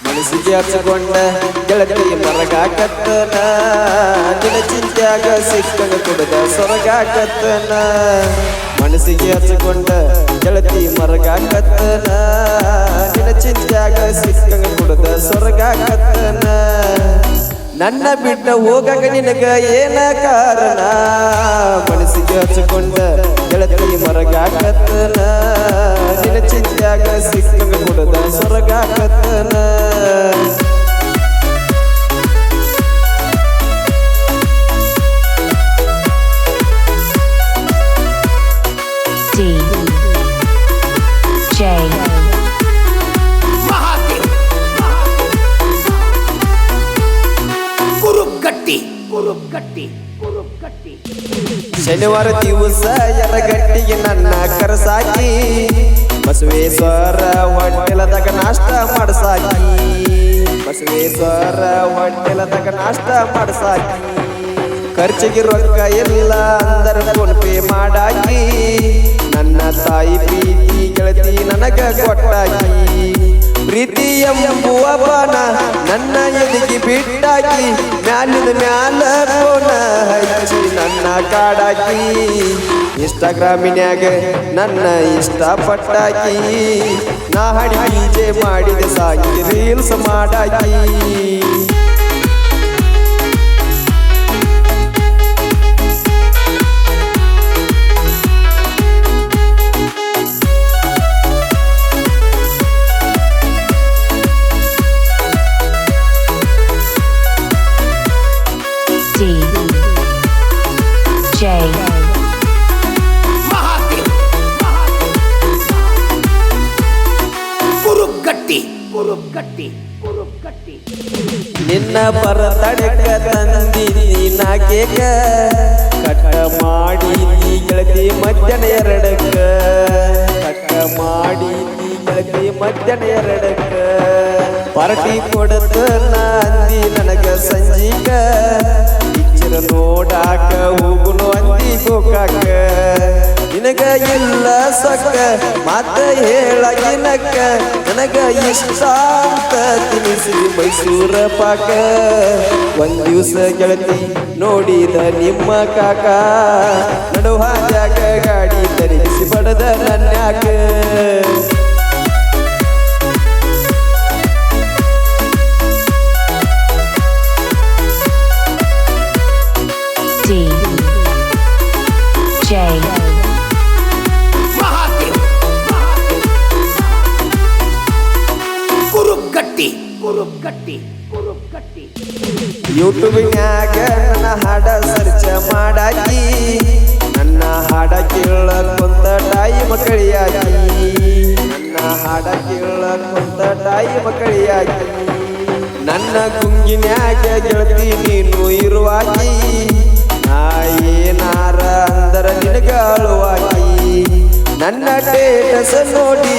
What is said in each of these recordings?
ಮನಸ್ಸಿಗೆ ಹಚ್ಚಿಕೊಂಡ ಗೆಳತಿ ಮರಗಾಕತ್ತನ ನಿನ್ನ ಚಿಂತ್ಯಾಗ ಸಿಕ್ಕಂಗ ಕುಡದ ಸೊರಗಾಕತ್ತನ ಮನಸ್ಸಿಗೆ ಹಚ್ಚಿಕೊಂಡ ಗೆಳತಿ ಮರಗಾಕತ್ತನ ನಿನ್ನ ಚಿಂತ್ಯಾಗ ಸಿಕ್ಕಂಗ ಕುಡದ ಸೊರಗಾಕತ್ತನ ನನ್ನ ಬಿಟ್ಟ ಹೋಗಕ ನಿನಗ ಏನ ಕಾರಣ ಮನಸ್ಸಿಗೆ ಹಚ್ಚಿಕೊಂಡ ಗೆಳತಿ ಮರಗಾಕತ್ತನ ನಿನ್ನ ಚಿಂತ್ಯಾಗ ಸಿಕ್ಕಂಗ ಕುಡದ ಸೊರಗಾಕತ್ತನ ಶನಿವಾರ ದಿವಸ ಯರಗಟ್ಟಿಗೆ ನನ್ನ ಕರಸಾಕಿ ಬಸವೇಶ್ವರ ಹೋಟೆಲದಾಗ ನಾಷ್ಟ ಮಾಡಸಾಕಿ ಬಸವೇಶ್ವರ ಹೋಟೆಲದಾಗ ನಾಷ್ಟ ಮಾಡಸಾಕಿ ಖರ್ಚಿಗೆ ರೊಕ್ಕ ಇಲ್ಲ ಅಂದರ ಫೋನ್ ಪೇ ಮಾಡಾಕಿ ನನ್ನ ತಾಯಿ ಪ್ರೀತಿ ಗೆಳತಿ ನನಗ ಕೊಟ್ಟಾಕಿ ಪ್ರೀತಿ ಎಂಬುವ ಬಾಣ ನನ್ನ ಎದಿಗೆ ಬಿಟ್ಟಾಕಿ ಮ್ಯಾಲಿನ ಮ್ಯಾಲ ಫೋನ ಹಚ್ಚಿ ನನ್ನ ಕಾಡಾಕಿ ಇನ್ಸ್ಟಾಗ್ರಾಮಿನ್ಯಾಗ ನನ್ನ ಇಷ್ಟಪಟ್ಟಾಕಿ ನಾ ಹಾಡಿ ಪೀಜೆ ಮಾಡಿದ ಸಾಗಿ ರೀಲ್ಸ್ ಮಾಡಾಕಿ ನಿನ್ನ ಬರತಡಕ ತಂದಿನಿ ನಾ ಕೇಕ ಕಟ್ಟ ಮಾಡಿನಿ ಗೆಳತಿ ಮಧ್ಯಾಹ್ನ ಎರಡಕ್ಕ ಕಟ್ಟ ಮಾಡಿನಿ ಗೆಳತಿ ಮಧ್ಯಾಹ್ನ ಎರಡಕ್ಕ ಪಾರ್ಟಿ ಕೊಡತ ಅಂದಿ ನನಗ ಸಂಜೀಕ ಪಿಕ್ಚರ್ ನೋಡಾಕ ಹೋಗುನು ಅಂದಿ ಗೋಕಾಕ ನಿನಗ ಇಲ್ಲ ಸೊಕ್ಕ ಮಾತ ಹೇಳಗಿನಕ್ಕ ನನಗ ಇಷ್ಟ ಅಂತ ತಿನಿಸಿ ಮೈಸೂರ ಪಾಕ ಒಂದ್ ದಿವಸ ಗೆಳತಿ ನೋಡಿದ ನಿಮ್ಮ ಕಾಕ ನಡುವಾದ್ಯಾಗ ಗಾಡಿ ತರಿಸಿ ಬಡದ ನನ್ಯಾಕ ಯೂಟ್ಯೂಬ್ನ್ಯಾಗ ನನ್ನ ಹಾಡ ಸರ್ಚ ಮಾಡಾಕಿ ನನ್ನ ಹಾಡ ಕೇಳಕೊಂತ ಟೈಮ್ ಕಳಿಯಾಕಿ ನನ್ನ ಹಾಡ ಕೇಳಕೊಂತ ಟೈಮ್ ಕಳಿಯಾಕಿ ನನ್ನ ಗುಂಗಿನ್ಯಾಗ ಗೆಳತಿ ನೀನು ಇರುವಾಕಿ ನಾ ಏನಾರ ಅಂದರ ನಿನಗ ಅಳುವಾಕಿ ನನ್ನ ಸ್ಟೇಟಸ್ ನೋಡಿ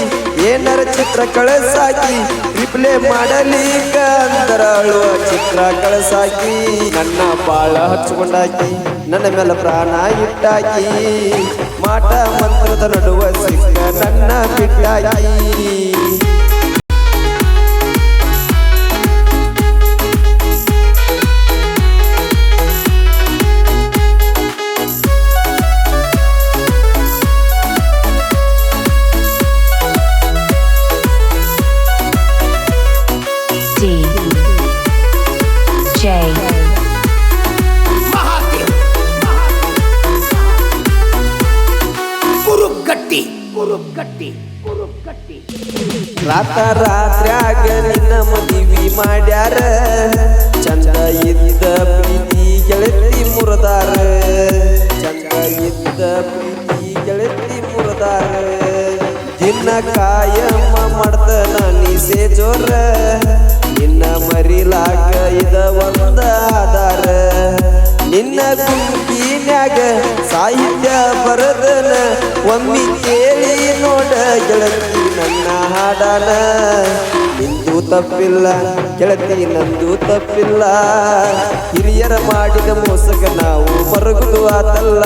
ಏನಾರ ಚಿತ್ರ ಕಳಸಾಕಿ ರಿಪ್ಲೇ ಮಾಡಲಿಕ್ಕ ಅಂದರ ಅಳುವ ಚಿತ್ರ ಕಳಸಾಕಿ ನನ್ನ ಬಾಳ ಹಚ್ಕೊಂಡಾಕಿ ನನ್ನ ಮೇಲೆ ಪ್ರಾಣ ಇಟ್ಟಾಕಿ ಮಾಟ ಮಂತ್ರದ ನಡುವ ಸಿಕ್ಕ ನನ್ನ ಬಿಟ್ಟಾಕಿ ರಾತ್ರ್ಯಾಗ ನಿನ್ನ ಮದುವೆ ಮಾಡ್ಯಾರ ಚಂದ ಇದ್ದ ಪ್ರೀತಿ ಗೆಳತಿ ಮುರದಾರ ಚಂದ ಇದ್ದ ಪ್ರೀತಿ ಗೆಳತಿ ಮುರದಾರ ದಿನ ಕಾಯಮ್ಮ ಮಾಡ್ತನ ನೀಸೆ ಜೋರ ನಿನ್ನ ಮರಿಲಾಗ ಇದ ಒಂದ ಆಧಾರ ನಿನ್ನ ಗುಂಪಿನ್ಯಾಗ ಸಾಹಿತ್ಯ ಬರದನ ಒಮ್ಮಿ ಕೇಳಿ ನೋಡ ಗೆಳತಿ ನನ್ನ ಹಾಡನ ನಿಂದು ತಪ್ಪಿಲ್ಲ ಗೆಳತಿ ನಂದು ತಪ್ಪಿಲ್ಲ ಹಿರಿಯರ ಮಾಡಿದ ಮೋಸಗ ನಾವು ಮರಗುದು ಆತಲ್ಲ